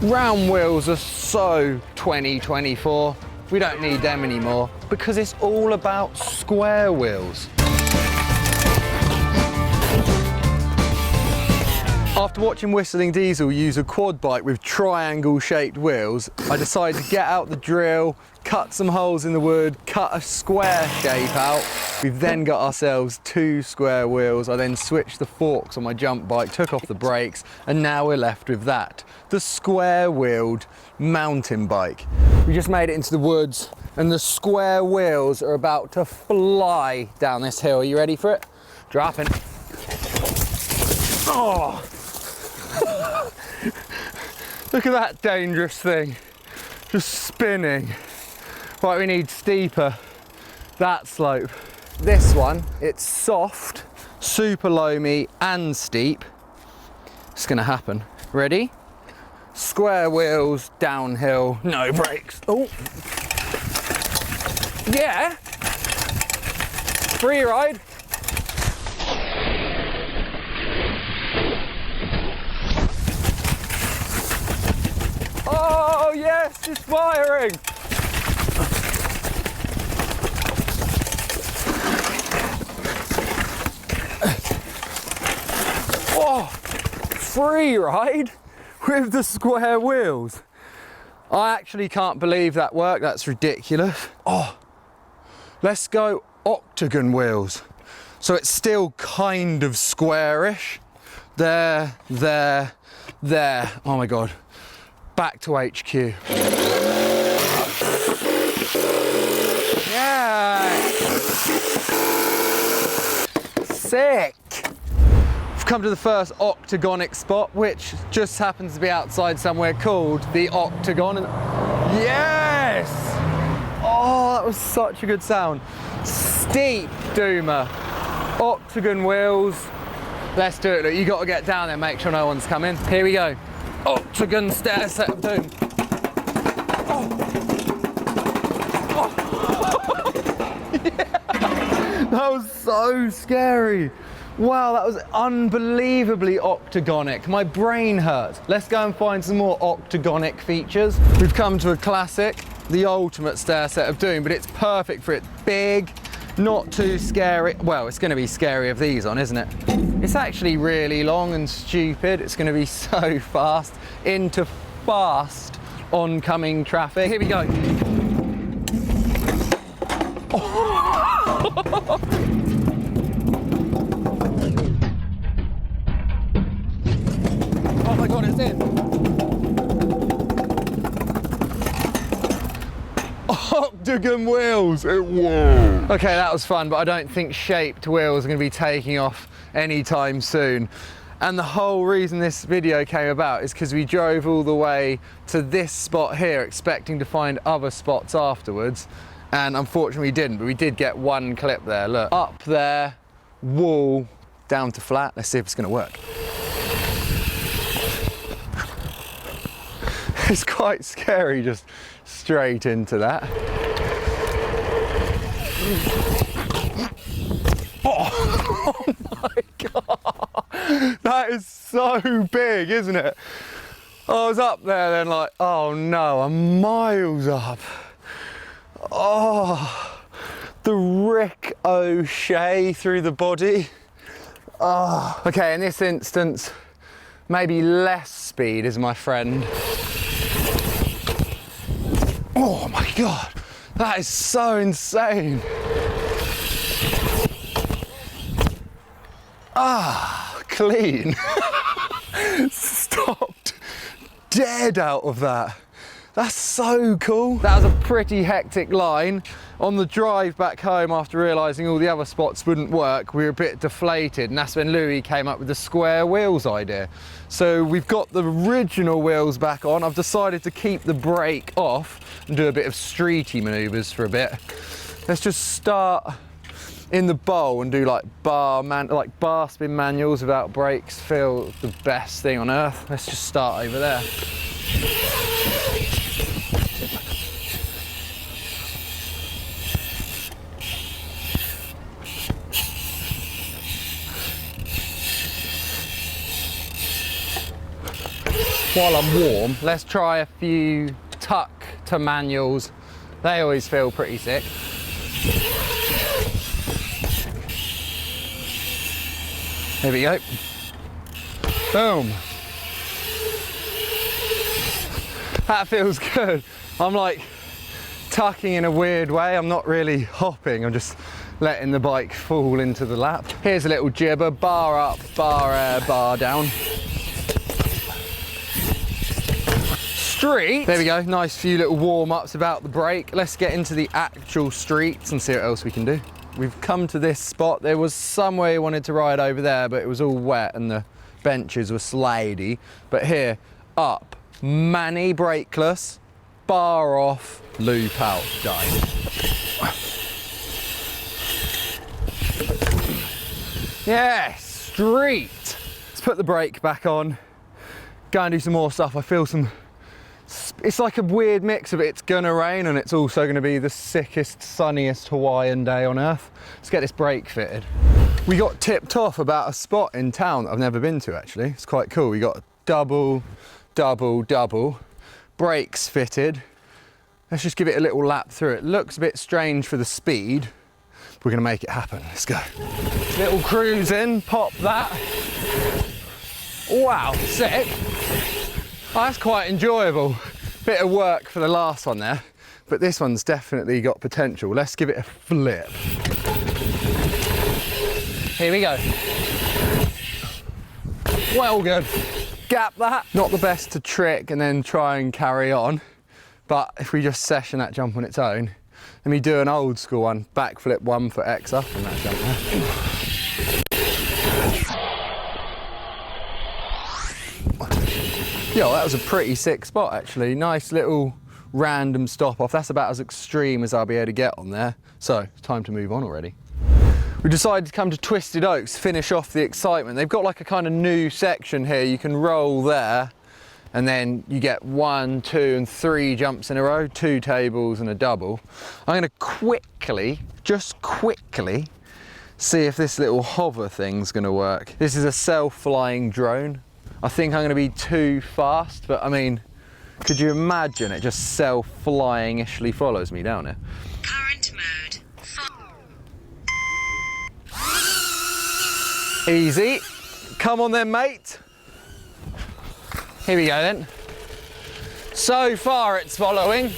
Round wheels are so 2024. We don't need them anymore because it's all about square wheels. After watching Whistling Diesel use a quad bike with triangle-shaped wheels, I decided to get out the drill, cut some holes in the wood, cut a square shape out. We've then got ourselves 2 square wheels. I then switched the forks on my jump bike, took off the brakes, and now we're left with that. The square-wheeled mountain bike. We just made it into the woods, and the square wheels are about to fly down this hill. Are you ready for it? Dropping. Oh! Look at that dangerous thing, just spinning. Right, we need steeper, that slope. This one, it's soft, super loamy and steep. It's gonna happen. Ready? Square wheels, downhill, no brakes. Oh, yeah. Free ride. Oh yes, it's firing! Oh, free ride with the square wheels. I actually can't believe that worked, that's ridiculous. Oh, let's go octagon wheels. So it's still kind of squarish. There, there, there. Oh my God. Back to HQ. Yeah! Sick! We've come to the first octagonic spot, which just happens to be outside somewhere called the Octagon. Yes! Oh, that was such a good sound. Steep doomer. Octagon wheels. Let's do it. Look, you got to get down there, make sure no one's coming. Here we go. Octagon stair set of doom. Oh. Oh. Yeah. That was so scary. Wow, that was unbelievably octagonic. My brain hurt. Let's go and find some more octagonic features. We've come to a classic, the ultimate stair set of doom, but it's perfect for it. Big, not too scary. Well, it's going to be scary of these on, isn't it? It's actually really long and stupid. It's going to be so fast into fast oncoming traffic. Here we go. Oh, oh my God, it's in. Octagon wheels. Whoa. Okay, that was fun, but I don't think shaped wheels are going to be taking off anytime soon. And the whole reason this video came about is because we drove all the way to this spot here expecting to find other spots afterwards, and unfortunately we didn't, but we did get one clip there. Look, up there, wall, down to flat. Let's see if it's going to work. It's quite scary just straight into that. Oh, oh my God, that is so big, isn't it? I was up there then like, oh no, I'm miles up. Oh, the Rick O'Shea through the body. Oh. Okay, in this instance, maybe less speed is my friend. Oh my God, that is so insane. Ah, clean. Stopped dead out of that. That's so cool. That was a pretty hectic line. On the drive back home, after realising all the other spots wouldn't work, we were a bit deflated, and that's when Louis came up with the square wheels idea. So we've got the original wheels back on. I've decided to keep the brake off and do a bit of streety manoeuvres for a bit. Let's just start in the bowl and do like bar spin manuals without brakes. Feel the best thing on earth. Let's just start over there. While I'm warm, let's try a few tuck to manuals. They always feel pretty sick. Here we go. Boom. That feels good. I'm like tucking in a weird way. I'm not really hopping. I'm just letting the bike fall into the lap. Here's a little jibber, bar up, bar down. Street. There we go, nice few little warm-ups about the brake. Let's get into the actual streets and see what else we can do. We've come to this spot. There was somewhere we wanted to ride over there, but it was all wet and the benches were slidey. But here, up, mani brakeless, bar off, loop out, done. Yes, street. Let's put the brake back on, go and do some more stuff. I feel some, it's like a weird mix of it's gonna rain and it's also gonna be the sickest, sunniest Hawaiian day on earth. Let's get this brake fitted. We got tipped off about a spot in town that I've never been to actually. It's quite cool. We got a double, brakes fitted. Let's just give it a little lap through. It looks a bit strange for the speed. We're gonna make it happen. Let's go. Little cruise in, pop that. Wow, sick. Oh, that's quite enjoyable. Bit of work for the last one there, but this one's definitely got potential. Let's give it a flip. Here we go. Well good. Gap that. Not the best to trick and then try and carry on, but if we just session that jump on its own, let me do an old school one. Backflip 1 foot X up and that jump there. Yo, that was a pretty sick spot actually. Nice little random stop off. That's about as extreme as I'll be able to get on there. So it's time to move on already. We decided to come to Twisted Oaks, finish off the excitement. They've got like a kind of new section here. You can roll there and then you get 1, 2 and 3 jumps in a row, 2 tables and a double. I'm gonna quickly, just quickly, see if this little hover thing's gonna work. This is a self-flying drone. I think I'm gonna be too fast, but I mean, could you imagine it just self-flying-ishly follows me down here? Current mode. Easy. Come on then, mate. Here we go then. So far it's following.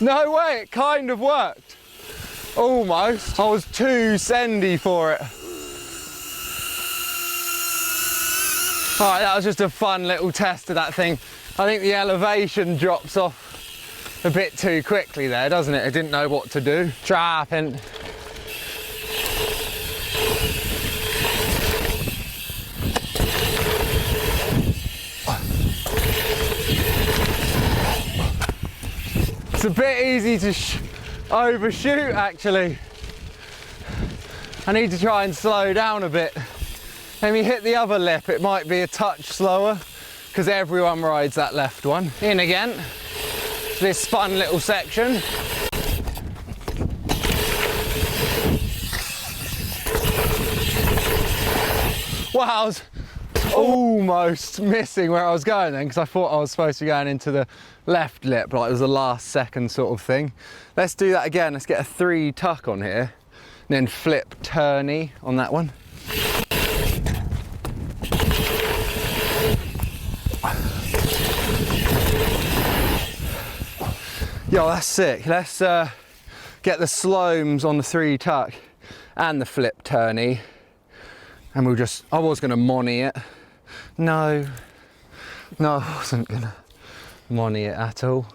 No way, it kind of worked. Almost. I was too sendy for it. All right, that was just a fun little test of that thing. I think the elevation drops off a bit too quickly there, doesn't it? I didn't know what to do. Trapping. It's a bit easy to overshoot actually. I need to try and slow down a bit. Let me hit the other lip, it might be a touch slower because everyone rides that left one. In again, this fun little section. Wow, I was almost missing where I was going then because I thought I was supposed to be going into the left lip, like it was the last second sort of thing. Let's do that again. Let's get a 3 tuck on here and then flip turny on that one. Yo, that's sick. Let's get the slomes on the 3 tuck and the flip turny. And we'll just, I was gonna money it. No, I wasn't gonna money it at all.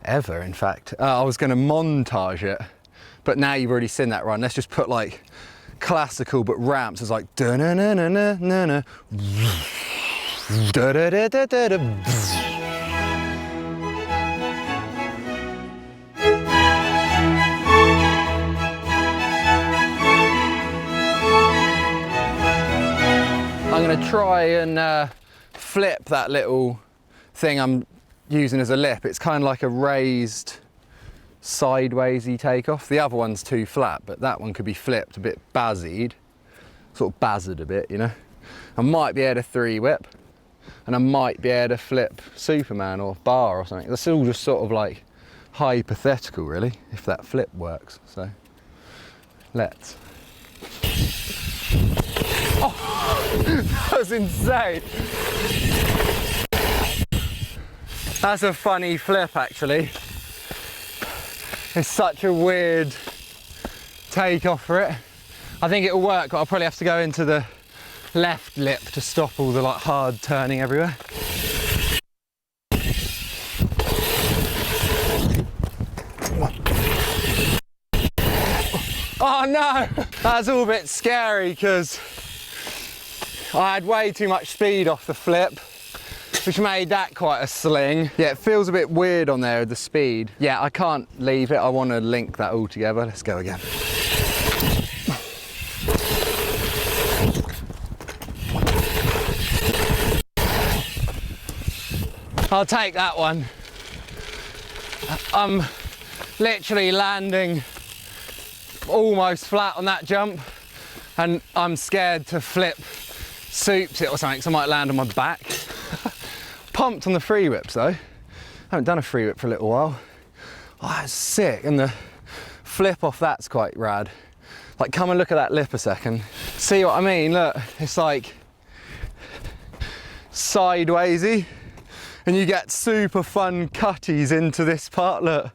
Ever, in fact. I was gonna montage it, but now you've already seen that run. Let's just put like classical, but ramps as like da-na-na-na-na-na-na. Da-da-da-da-da-da. I'm going to try and flip that little thing I'm using as a lip. It's kind of like a raised sidewaysy takeoff. The other one's too flat, but that one could be flipped a bit bazzied, sort of bazzard a bit, you know. I might be able to 3-whip, and I might be able to flip Superman or bar or something. That's all just sort of like hypothetical, really, if that flip works. So let's. Oh, that was insane. That's a funny flip, actually. It's such a weird takeoff for it. I think it'll work, but I'll probably have to go into the left lip to stop all the like hard turning everywhere. Oh no, that's all a bit scary because I had way too much speed off the flip, which made that quite a sling. Yeah, it feels a bit weird on there with the speed. Yeah, I can't leave it. I want to link that all together. Let's go again. I'll take that one. I'm literally landing almost flat on that jump, and I'm scared to flip soups it or something, so I might land on my back. Pumped on the free whips though. I haven't done a free whip for a little while. Oh, that's sick, and the flip off that's quite rad. Like, come and look at that lip a second. See what I mean? Look, it's like sidewaysy, and you get super fun cutties into this part, look.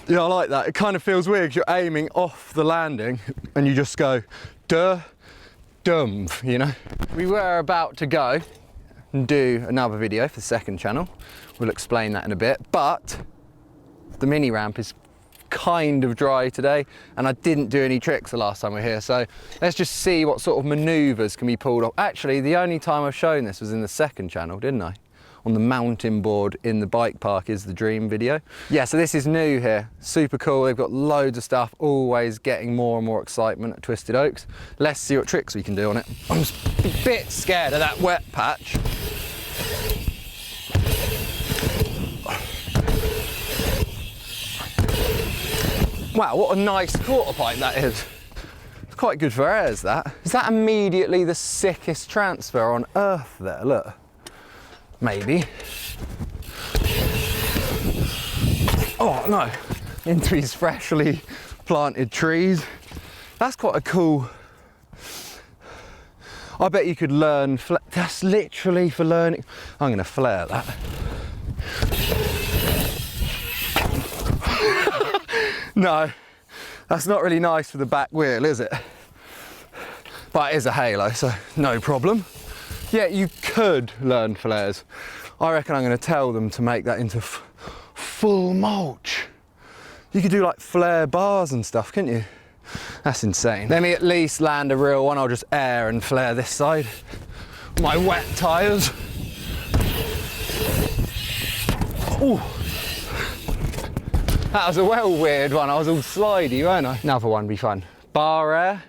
Yeah, I like that. It kind of feels weird because you're aiming off the landing and you just go duh, dumb, you know? We were about to go and do another video for the second channel. We'll explain that in a bit, but the mini ramp is kind of dry today and I didn't do any tricks the last time we were here, so let's just see what sort of maneuvers can be pulled off. Actually, the only time I've shown this was in the second channel, didn't I? On the mountain board in the bike park is the dream video. Yeah, so this is new here. Super cool. They've got loads of stuff, always getting more and more excitement at Twisted Oaks. Let's see what tricks we can do on it. I'm just a bit scared of that wet patch. Wow, what a nice quarter pipe that is. It's quite good for airs, that. Is that immediately the sickest transfer on earth there? Look. Maybe. Oh no, into these freshly planted trees. That's quite a cool. I bet you could learn, that's literally for learning. I'm gonna flare that. No, that's not really nice for the back wheel, is it? But it is a halo, so no problem. Yeah, you could learn flares. I reckon I'm going to tell them to make that into full mulch. You could do like flare bars and stuff, couldn't you? That's insane. Let me at least land a real one. I'll just air and flare this side. My wet tyres. Ooh. That was a well weird one. I was all slidey, weren't I? Another one would be fun. Bar air,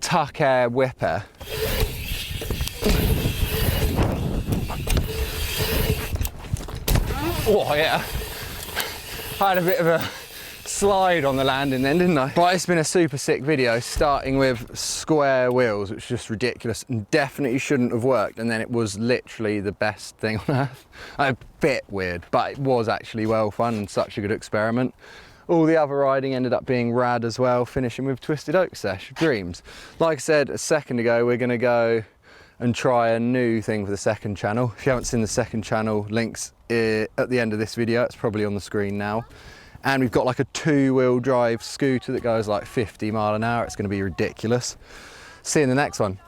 tuck air, whip air. Oh yeah, I had a bit of a slide on the landing then, didn't I? Right, it's been a super sick video, starting with square wheels, which is just ridiculous and definitely shouldn't have worked, and then it was literally the best thing on earth. A bit weird, but it was actually well fun and such a good experiment. All the other riding ended up being rad as well, finishing with Twisted Oaks sesh, dreams. Like I said a second ago, we're gonna go and try a new thing for the second channel. If you haven't seen the second channel, links at the end of this video. It's probably on the screen now. And we've got like a 2-wheel drive scooter that goes like 50 miles an hour. It's going to be ridiculous. See you in the next one.